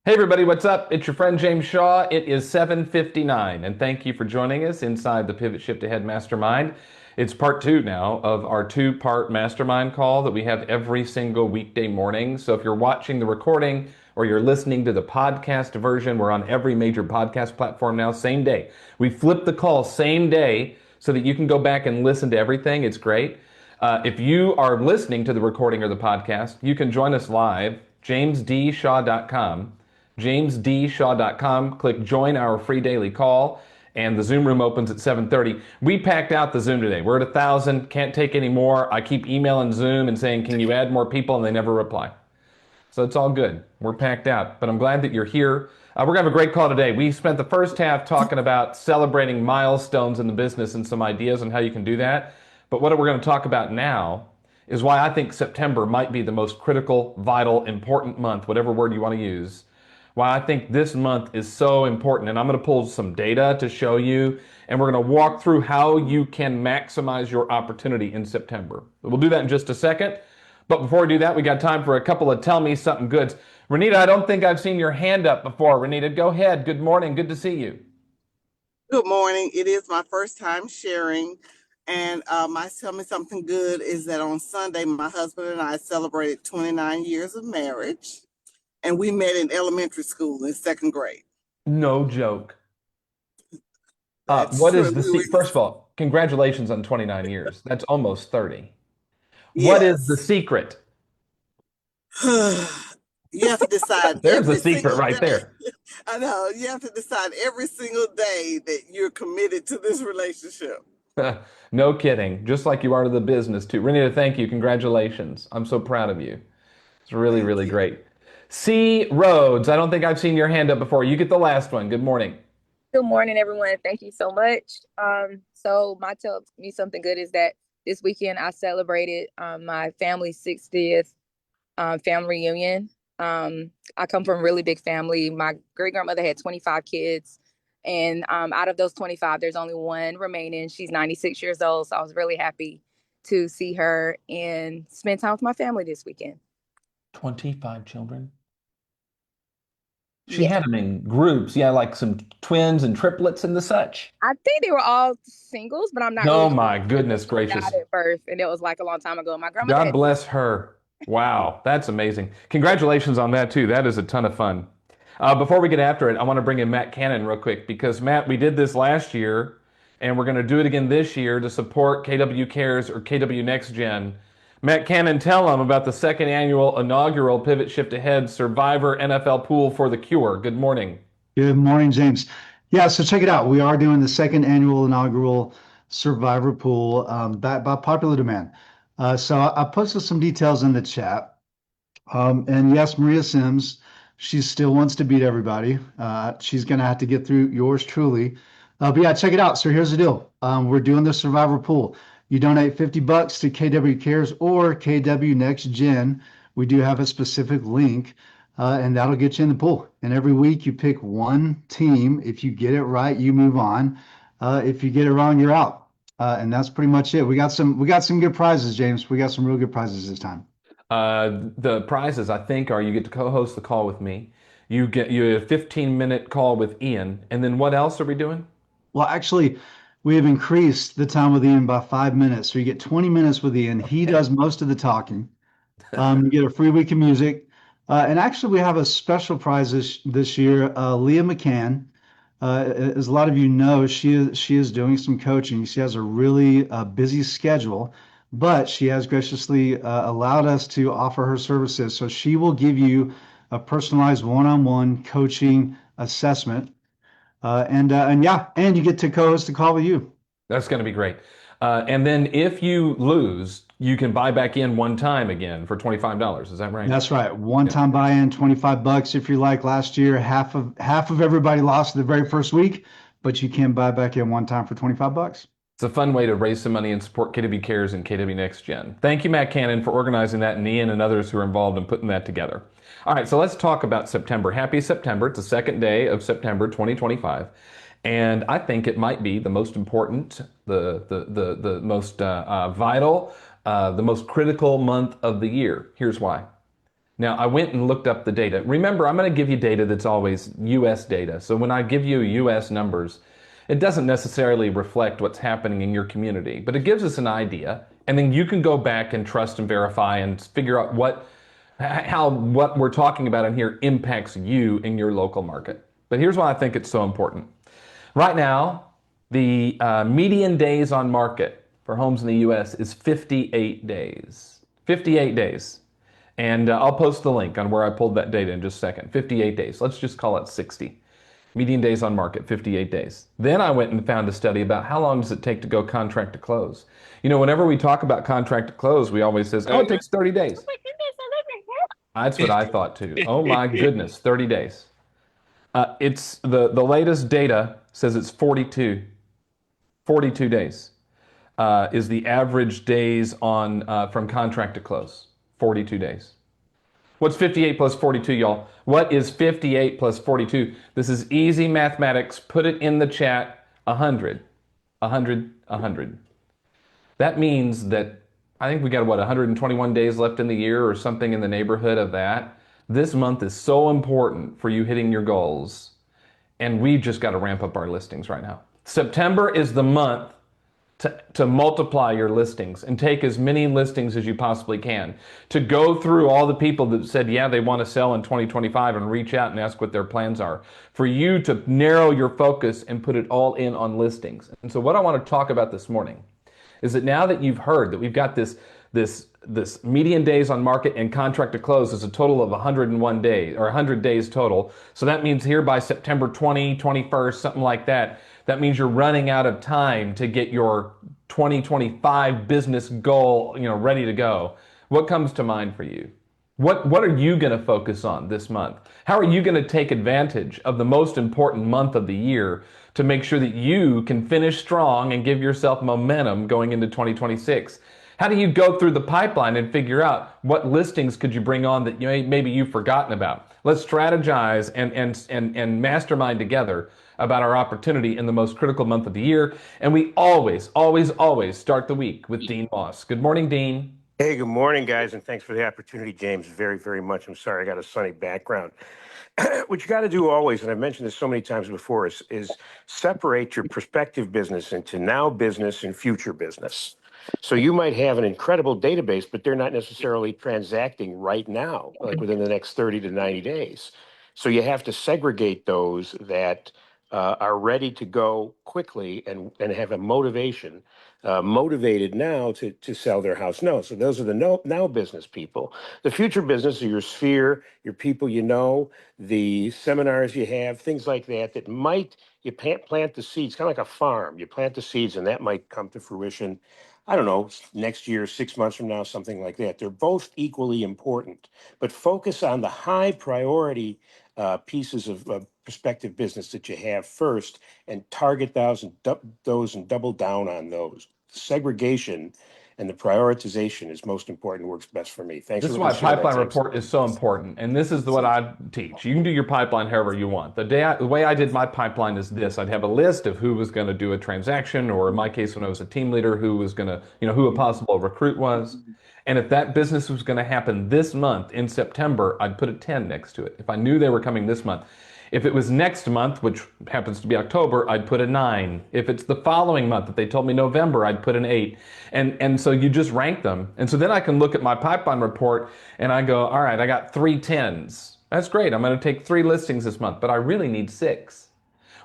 Hey everybody, what's up? It's your friend James Shaw. It is 7:59, and thank you for joining us inside the Pivot Shift Ahead Mastermind. It's part two now of our two-part mastermind call that we have every single weekday morning. So if you're watching the recording or you're listening to the podcast version, we're on every major podcast platform now, same day. We flip the call same day so that you can go back and listen to everything. It's great. If you are listening to the recording or the podcast, you can join us live, jamesdshaw.com. jamesdshaw.com. Click join our free daily call, and the Zoom room opens at 7:30. We packed out the Zoom today. We're at 1,000. Can't take any more. I keep emailing Zoom and saying, can you add more people? And they never reply. So it's all good. We're packed out. But I'm glad that you're here. We're going to have a great call today. We spent the first half talking about celebrating milestones in the business and some ideas on how you can do that. But what we're going to talk about now is why I think September might be the most critical, vital, important month, whatever word you want to use, why I think this month is so important. And I'm going to pull some data to show you, and we're going to walk through how you can maximize your opportunity in September. We'll do that in just a second. But before we do that, we got time for a couple of tell me something goods. Renita, I don't think I've seen your hand up before. Renita, go ahead. Good morning. Good to see you. Good morning. It is my first time sharing. And my tell me something good is that on Sunday, my husband and I celebrated 29 years of marriage. And we met in elementary school in second grade. No joke. That's What true. is the first of all, congratulations on 29 years. That's almost 30. What is the Yes. secret? You have to decide There's the every secret single right day. there. I know. You have to decide every single day that you're committed to this relationship. No kidding. Just like you are to the business too. Renita, thank you. Congratulations. I'm so proud of you. It's really, Thank really you. great. C. Rhodes, I don't think I've seen your hand up before. You get the last one. Good morning. Good morning, everyone. Thank you so much. So my tell me something good is that this weekend I celebrated my family's 60th family reunion. I come from a really big family. My great grandmother had 25 kids, and out of those 25, there's only one remaining. She's 96 years old, so I was really happy to see her and spend time with my family this weekend. 25 children. She Yes, had them in groups. Yeah, like some twins and triplets and the such. I think they were all singles, but I'm not Oh really sure. my goodness Died gracious. at birth, and it was like a long time ago. My grandmother God had bless her. Wow, that's amazing. Congratulations on that too. That is a ton of fun. Before we get after it, I want to bring in Matt Cannon real quick because Matt, we did this last year and we're going to do it again this year to support KW Cares or KW Next Gen. Matt Cannon, tell them about the second annual inaugural Pivot Shift Ahead Survivor NFL Pool for the Cure. Good morning. Good morning, James. Yeah, so check it out. We are doing the second annual inaugural Survivor Pool by popular demand. So I posted some details in the chat. And yes, Maria Sims, she still wants to beat everybody. She's going to have to get through yours truly. But yeah, check it out. So here's the deal. We're doing the Survivor Pool. You donate $50 to KW Cares or KW Next Gen. We do have a specific link and that'll get you in the pool. And every week you pick one team. If you get it right, you move on. If you get it wrong, you're out. And that's pretty much it. We got some good prizes, James. We got some real good prizes this time. The prizes, I think, are you get to co-host the call with me. You a 15-minute call with Ian, and then what else are we doing? Well, actually, we have increased the time with Ian by 5 minutes. So you get 20 minutes with Ian. He does most of the talking. You get a free week of music. And actually, we have a special prize this year. Leah McCann, as a lot of you know, she is doing some coaching. She has a really busy schedule, but she has graciously allowed us to offer her services. So she will give you a personalized one-on-one coaching assessment. And yeah, and you get to co-host the call with you. That's going to be great. And then if you lose, you can buy back in one time again for $25. Is that right? That's right. Yeah. One-time buy-in, $25. If you're like last year, half of everybody lost the very first week, but you can buy back in one time for $25. It's a fun way to raise some money and support KW Cares and KW Next Gen. Thank you, Matt Cannon, for organizing that, and Ian and others who are involved in putting that together. All right, so let's talk about September. Happy September. It's the second day of September 2025. And I think it might be the most important, the most vital, the most critical month of the year. Here's why. Now, I went and looked up the data. Remember, I'm going to give you data that's always US data. So when I give you US numbers, it doesn't necessarily reflect what's happening in your community, but it gives us an idea. And then you can go back and trust and verify and figure out how what we're talking about in here impacts you in your local market. But here's why I think it's so important. Right now, the median days on market for homes in the US is 58 days. 58 days. And I'll post the link on where I pulled that data in just a second. 58 days. Let's just call it 60. Median days on market, 58 days. Then I went and found a study about how long does it take to go contract to close. You know, whenever we talk about contract to close, we always say, oh, it takes 30 days. That's what I thought too. Oh my goodness, 30 days. It's the latest data says it's 42. 42 days is the average days on from contract to close. 42 days. What's 58 plus 42, y'all? What is 58 plus 42? This is easy mathematics. Put it in the chat. 100. 100. 100. That means that I think we got, what, 121 days left in the year or something in the neighborhood of that. This month is so important for you hitting your goals. And we've just got to ramp up our listings right now. September is the month to multiply your listings and take as many listings as you possibly can, to go through all the people that said, yeah, they want to sell in 2025 and reach out and ask what their plans are, for you to narrow your focus and put it all in on listings. And so what I want to talk about this morning is that now that you've heard that we've got this median days on market and contract to close is a total of 101 days or 100 days total. So that means here by September 20, 21st, something like that, that means you're running out of time to get your 2025 business goal, ready to go. What comes to mind for you? What are you going to focus on this month? How are you going to take advantage of the most important month of the year to make sure that you can finish strong and give yourself momentum going into 2026? How do you go through the pipeline and figure out what listings could you bring on that maybe you've forgotten about? Let's strategize and mastermind together about our opportunity in the most critical month of the year. And we always, always, always start the week with Dean Moss. Good morning, Dean. Hey, good morning, guys, and thanks for the opportunity, James, very, very much. I'm sorry I got a sunny background. What you got to do always, and I've mentioned this so many times before, is separate your prospective business into now business and future business. So you might have an incredible database, but they're not necessarily transacting right now, like within the next 30 to 90 days. So you have to segregate those that are ready to go quickly and have a motivation, motivated now to sell their house. No, so those are the now business people. The future business are your sphere, your people the seminars you have, things like that might, you plant the seeds, kind of like a farm. You plant the seeds and that might come to fruition, I don't know, next year, 6 months from now, something like that. They're both equally important, but focus on the high priority pieces of prospective business that you have first and target those and double down on those. Segregation and the prioritization is most important, works best for me. Thanks. This is why pipeline report is so important. And this is what I teach. You can do your pipeline however you want. The way I did my pipeline is this. I'd have a list of who was going to do a transaction, or in my case, when I was a team leader, who was going to, who a possible recruit was. And if that business was going to happen this month in September, I'd put a 10 next to it. If I knew they were coming this month. If it was next month, which happens to be October, I'd put a 9. If it's the following month, if they told me November, I'd put an 8. And so you just rank them. And so then I can look at my pipeline report and I go, all right, I got 3 10s. That's great. I'm going to take 3 listings this month, but I really need 6.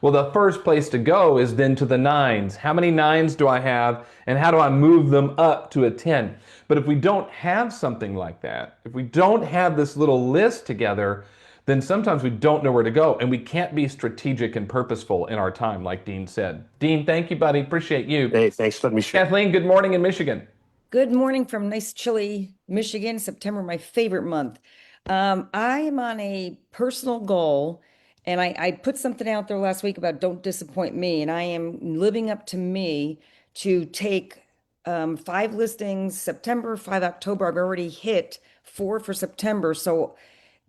Well, the first place to go is then to the 9s. How many 9s do I have, and how do I move them up to a 10? But if we don't have something like that, if we don't have this little list together, then sometimes we don't know where to go, and we can't be strategic and purposeful in our time, like Dean said. Dean, thank you, buddy. Appreciate you. Hey, thanks for letting me share. Kathleen, good morning in Michigan. Good morning from nice, chilly Michigan. September, my favorite month. I am on a personal goal, and I put something out there last week about don't disappoint me, and I am living up to me to take 5 listings September, 5 October. I've already hit 4 for September, so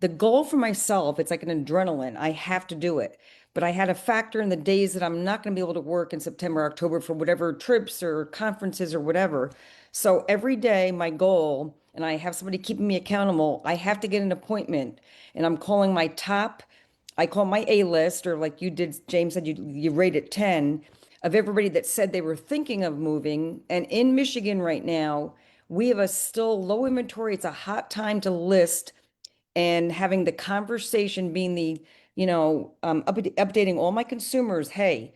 the goal for myself, it's like an adrenaline. I have to do it. But I had a factor in the days that I'm not going to be able to work in September, October for whatever trips or conferences or whatever. So every day, my goal and I have somebody keeping me accountable, I have to get an appointment. And I'm calling my top, I call my A list, or like you did, James said you rate it 10 of everybody that said they were thinking of moving. And in Michigan right now, we have a still low inventory. It's a hot time to list, and having the conversation being updating all my consumers. Hey,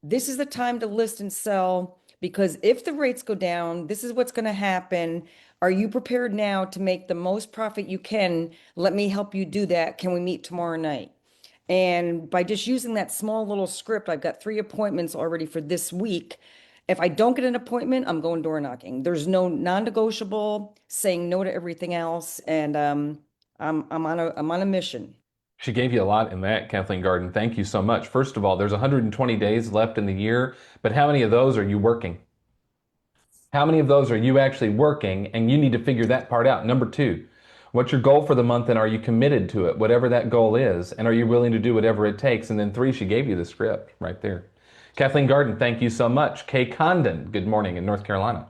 this is the time to list and sell, because if the rates go down, this is what's going to happen. Are you prepared now to make the most profit you can? Let me help you do that. Can we meet tomorrow night? And by just using that small little script, I've got 3 appointments already for this week. If I don't get an appointment, I'm going door knocking. There's no non-negotiable, saying no to everything else. And I'm on a mission. She gave you a lot in that, Kathleen Garden. Thank you so much. First of all, there's 120 days left in the year, but how many of those are you working? How many of those are you actually working? And you need to figure that part out. Number 2, what's your goal for the month, and are you committed to it, whatever that goal is? And are you willing to do whatever it takes? And then 3, she gave you the script right there. Kathleen Garden, thank you so much. Kay Condon, good morning in North Carolina.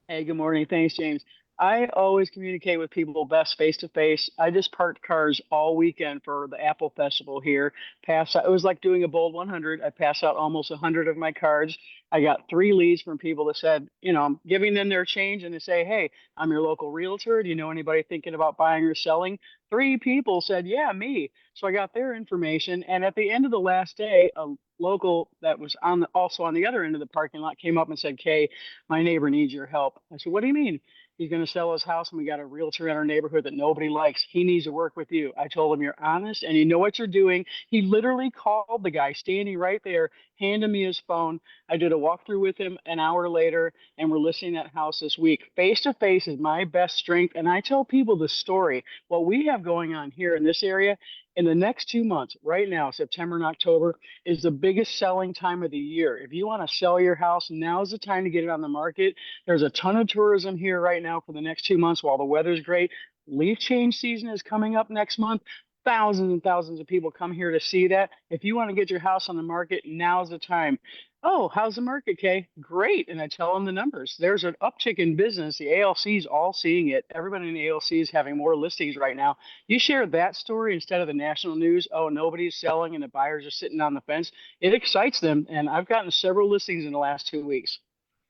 Hey, good morning. Thanks, James. I always communicate with people best face to face. I just parked cars all weekend for the Apple Festival here. It was like doing a bold 100. I passed out almost 100 of my cards. I got 3 leads from people that said, I'm giving them their change, and they say, hey, I'm your local realtor. Do you know anybody thinking about buying or selling? 3 people said, yeah, me. So I got their information. And at the end of the last day, a local that was also on the other end of the parking lot came up and said, Kay, my neighbor needs your help. I said, what do you mean? He's going to sell his house, and we got a realtor in our neighborhood that nobody likes. He needs to work with you. I told him, you're honest and you know what you're doing. He literally called the guy standing right there, handed me his phone. I did a walkthrough with him an hour later, and we're listing that house this week. Face to face is my best strength. And I tell people the story, what we have going on here in this area in the next 2 months, right now, September and October, is the biggest selling time of the year. If you want to sell your house, now's the time to get it on the market. There's a ton of tourism here right now for the next 2 months while the weather's great. Leaf change season is coming up next month. Thousands and thousands of people come here to see that. If you want to get your house on the market, now's the time. Oh, how's the market, Kay? Great. And I tell them the numbers. There's an uptick in business. The ALC's all seeing it. Everybody in the ALC is having more listings right now. You share that story instead of the national news. Oh, nobody's selling and the buyers are sitting on the fence. It excites them. And I've gotten several listings in the last 2 weeks.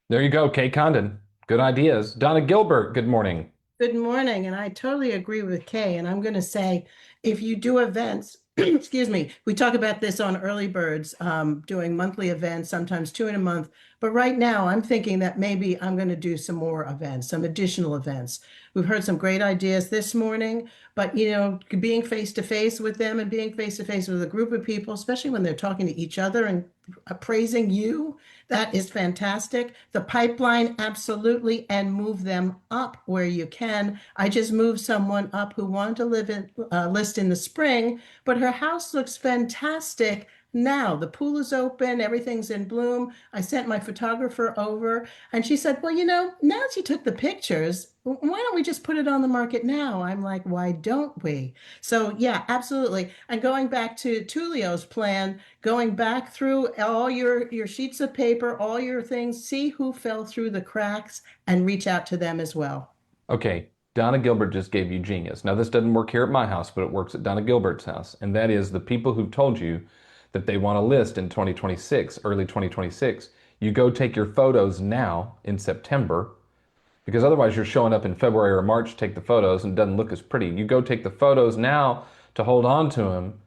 There you go, Kay Condon. Good ideas. Donna Gilbert, good morning. Good morning, and I totally agree with Kay. And I'm going to say, if you do events, excuse me, we talk about this on Early Birds, doing monthly events, sometimes 2 in a month. But right now, I'm thinking that maybe I'm going to do some more events, some additional events. We've heard some great ideas this morning, but being face to face with them and being face to face with a group of people, especially when they're talking to each other and praising you, that is fantastic. The pipeline, absolutely, and move them up where you can. I just moved someone up who wanted to list in the spring, but her house looks fantastic now. The pool is open, everything's in bloom. I sent my photographer over, and she said, well, now that you took the pictures, why don't we just put it on the market now? I'm like, why don't we? So yeah, absolutely. And going back to Tulio's plan, going back through all your sheets of paper, all your things, see who fell through the cracks and reach out to them as well. Okay, Donna Gilbert just gave you genius. Now, this doesn't work here at my house, but it works at Donna Gilbert's house. And that is the people who've told you that they want to list in 2026, early 2026. You go take your photos now in September, because otherwise you're showing up in February or March to take the photos and it doesn't look as pretty. You go take the photos now to hold on to them.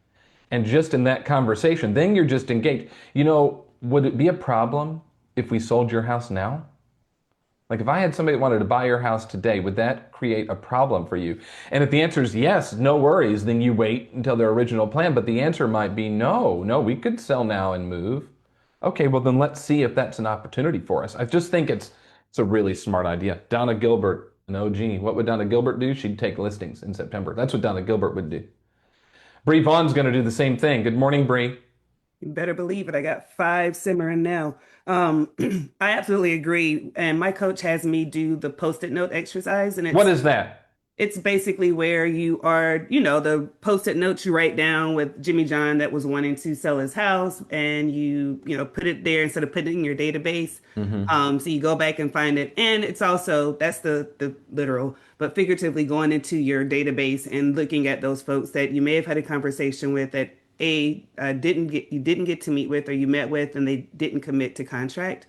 And just in that conversation, then you're just engaged. Would it be a problem if we sold your house now? Like if I had somebody that wanted to buy your house today, would that create a problem for you? And if the answer is yes, no worries, then you wait until their original plan. But the answer might be no, we could sell now and move. Okay, well then let's see if that's an opportunity for us. I just think it's a really smart idea. Donna Gilbert, an OG. What would Donna Gilbert do? She'd take listings in September. That's what Donna Gilbert would do. Bree Vaughn's going to do the same thing. Good morning, Bree. You better believe it. I got 5 simmering now. I absolutely agree. And my coach has me do the Post-it note exercise. And What is that? It's basically where you are, you know, the post-it notes you write down with Jimmy John that was wanting to sell his house, and you know, put it there instead of putting it in your database. Mm-hmm. So you go back and find it. And it's also, that's the literal, but figuratively going into your database and looking at those folks that you may have had a conversation with that you didn't get to meet with, or you met with and they didn't commit to contract.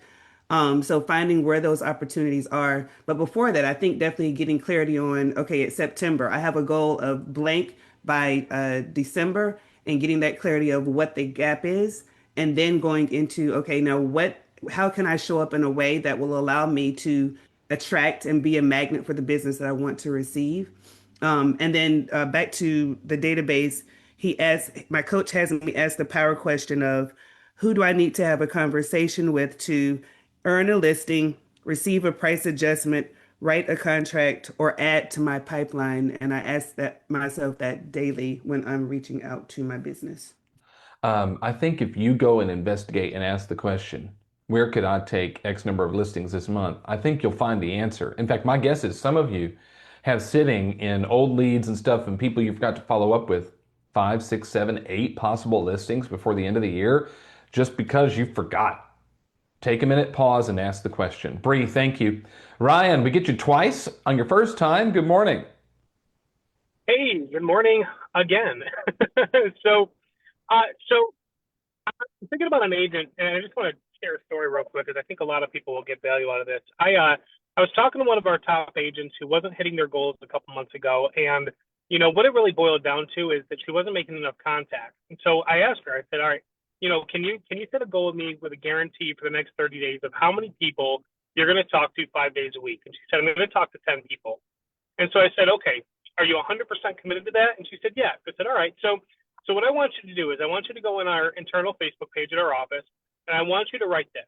So finding where those opportunities are. But before that, I think definitely getting clarity on, okay, it's September. I have a goal of blank by December, and getting that clarity of what the gap is. And then going into, okay, now how can I show up in a way that will allow me to attract and be a magnet for the business that I want to receive? And then back to the database, my coach has me ask the power question of, who do I need to have a conversation with to earn a listing, receive a price adjustment, write a contract, or add to my pipeline? And I ask myself that daily when I'm reaching out to my business. I think if you go and investigate and ask the question, where could I take X number of listings this month? I think you'll find the answer. In fact, my guess is some of you have sitting in old leads and stuff and people you forgot to follow up with 5, 6, 7, 8 possible listings before the end of the year just because you forgot. Take a minute, pause, and ask the question. Bree, thank you. Ryan, we get you twice on your first time. Good morning. Hey, good morning again. So, so I'm thinking about an agent, and I just want to share a story real quick because I think a lot of people will get value out of this. I was talking to one of our top agents who wasn't hitting their goals a couple months ago, and what it really boiled down to is that she wasn't making enough contacts. And so I asked her. I said, "All right, can you set a goal with me with a guarantee for the next 30 days of how many people you're going to talk to 5 days a week?" And she said, "I'm going to talk to 10 people." And so I said, "Okay, are you 100% committed to that?" And she said, "Yeah." I said, "All right. So what I want you to do is I want you to go in our internal Facebook page at our office, and I want you to write this.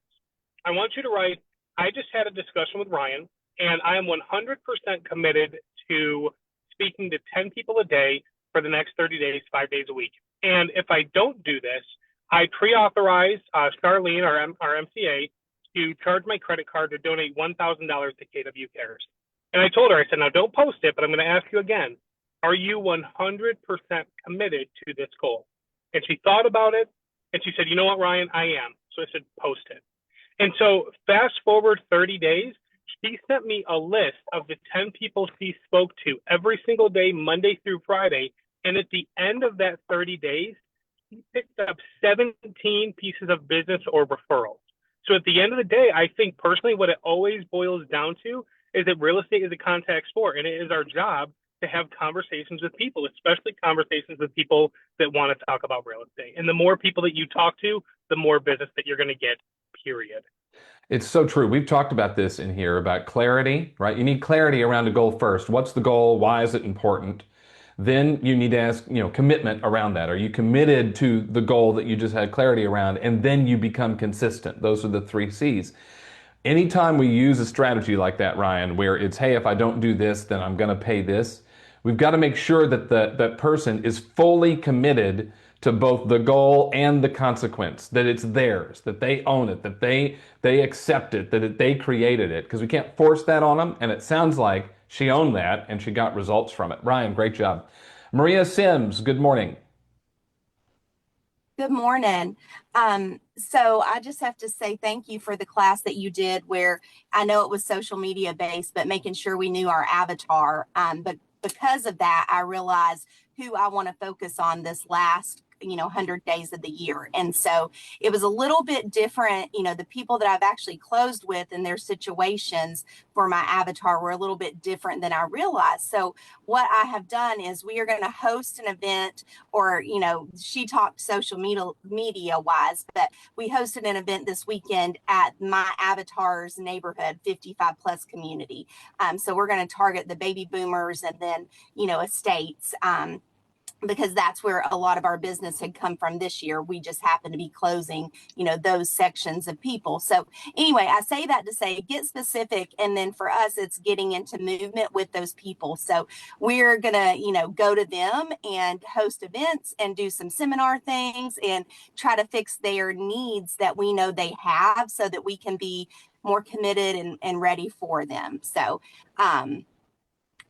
I want you to write, I just had a discussion with Ryan, and I am 100% committed to speaking to 10 people a day for the next 30 days, 5 days a week. And if I don't do this, I pre-authorize Charlene, our MCA, to charge my credit card to donate $1,000 to KW Cares." And I told her, I said, "Now don't post it, but I'm going to ask you again. Are you 100% committed to this goal?" And she thought about it, and she said, "You know what, Ryan, I am." So I said, "Post it." And so fast forward 30 days, she sent me a list of the 10 people she spoke to every single day, Monday through Friday. And at the end of that 30 days, she picked up 17 pieces of business or referrals. So at the end of the day, I think personally what it always boils down to is that real estate is a contact sport, and it is our job to have conversations with people, especially conversations with people that want to talk about real estate. And the more people that you talk to, the more business that you're going to get, period. It's so true. We've talked about this in here about clarity, right? You need clarity around a goal first. What's the goal? Why is it important? Then you need to ask, commitment around that. Are you committed to the goal that you just had clarity around? And then you become consistent. Those are the 3 C's. Anytime we use a strategy like that, Ryan, where it's, hey, if I don't do this, then I'm going to pay this, we've got to make sure that that person is fully committed to both the goal and the consequence, that it's theirs, that they own it, that they accept it, that they created it, because we can't force that on them. And it sounds like she owned that and she got results from it. Ryan, great job. Maria Sims, good morning. Good morning. So I just have to say thank you for the class that you did, where I know it was social media based, but making sure we knew our avatar. But because of that, I realized who I want to focus on this last 100 days of the year. And so it was a little bit different. The people that I've actually closed with and their situations for my avatar were a little bit different than I realized. So what I have done is we are going to host an event, or, she talked social media wise, but we hosted an event this weekend at my avatar's neighborhood, 55 plus community. So we're going to target the baby boomers and then, estates. Because that's where a lot of our business had come from this year. We just happen to be closing, those sections of people. So anyway, I say that to say, get specific. And then for us, it's getting into movement with those people. So we're going to, go to them and host events and do some seminar things and try to fix their needs that we know they have, so that we can be more committed and ready for them. So,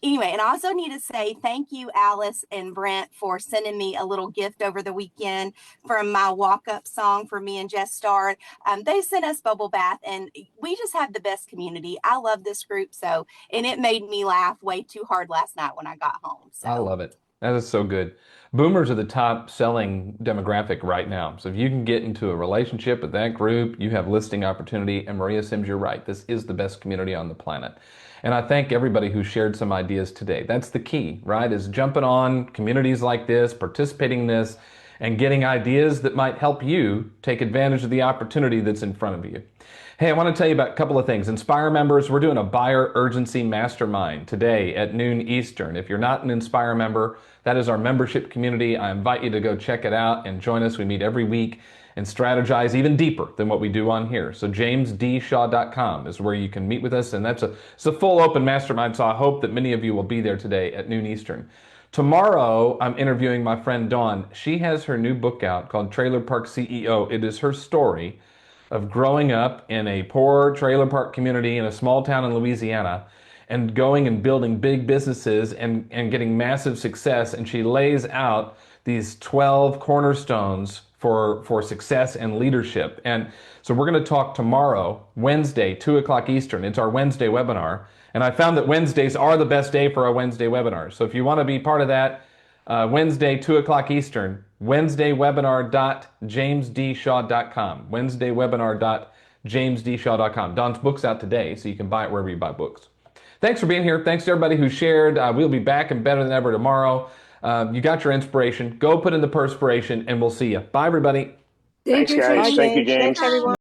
Anyway, and I also need to say thank you, Alice and Brent, for sending me a little gift over the weekend from my walk-up song for me and Jess Starr. They sent us bubble bath, and we just have the best community. I love this group, and it made me laugh way too hard last night when I got home. So I love it. That is so good. Boomers are the top selling demographic right now. So if you can get into a relationship with that group, you have listing opportunity. And Maria Sims, you're right. This is the best community on the planet. And I thank everybody who shared some ideas today. That's the key, right? Is jumping on communities like this, participating in this, and getting ideas that might help you take advantage of the opportunity that's in front of you. Hey, I want to tell you about a couple of things. Inspire members, we're doing a buyer urgency mastermind today at noon Eastern. If you're not an Inspire member, that is our membership community. I invite you to go check it out and join us. We meet every week and strategize even deeper than what we do on here. So jamesdshaw.com is where you can meet with us, and it's a full open mastermind, so I hope that many of you will be there today at noon Eastern. Tomorrow, I'm interviewing my friend Dawn. She has her new book out called Trailer Park CEO. It is her story of growing up in a poor trailer park community in a small town in Louisiana and going and building big businesses and getting massive success. And she lays out these 12 cornerstones for success and leadership. And so we're going to talk tomorrow, Wednesday, 2 o'clock Eastern. It's our Wednesday webinar. And I found that Wednesdays are the best day for a Wednesday webinar. So if you want to be part of that, Wednesday, 2 o'clock Eastern, wednesdaywebinar.jamesdshaw.com. wednesdaywebinar.jamesdshaw.com. Don's book's out today, so you can buy it wherever you buy books. Thanks for being here. Thanks to everybody who shared. We'll be back and better than ever tomorrow. You got your inspiration. Go put in the perspiration, and we'll see you. Bye, everybody. Thanks, guys. Thank you, James. Thanks, everyone.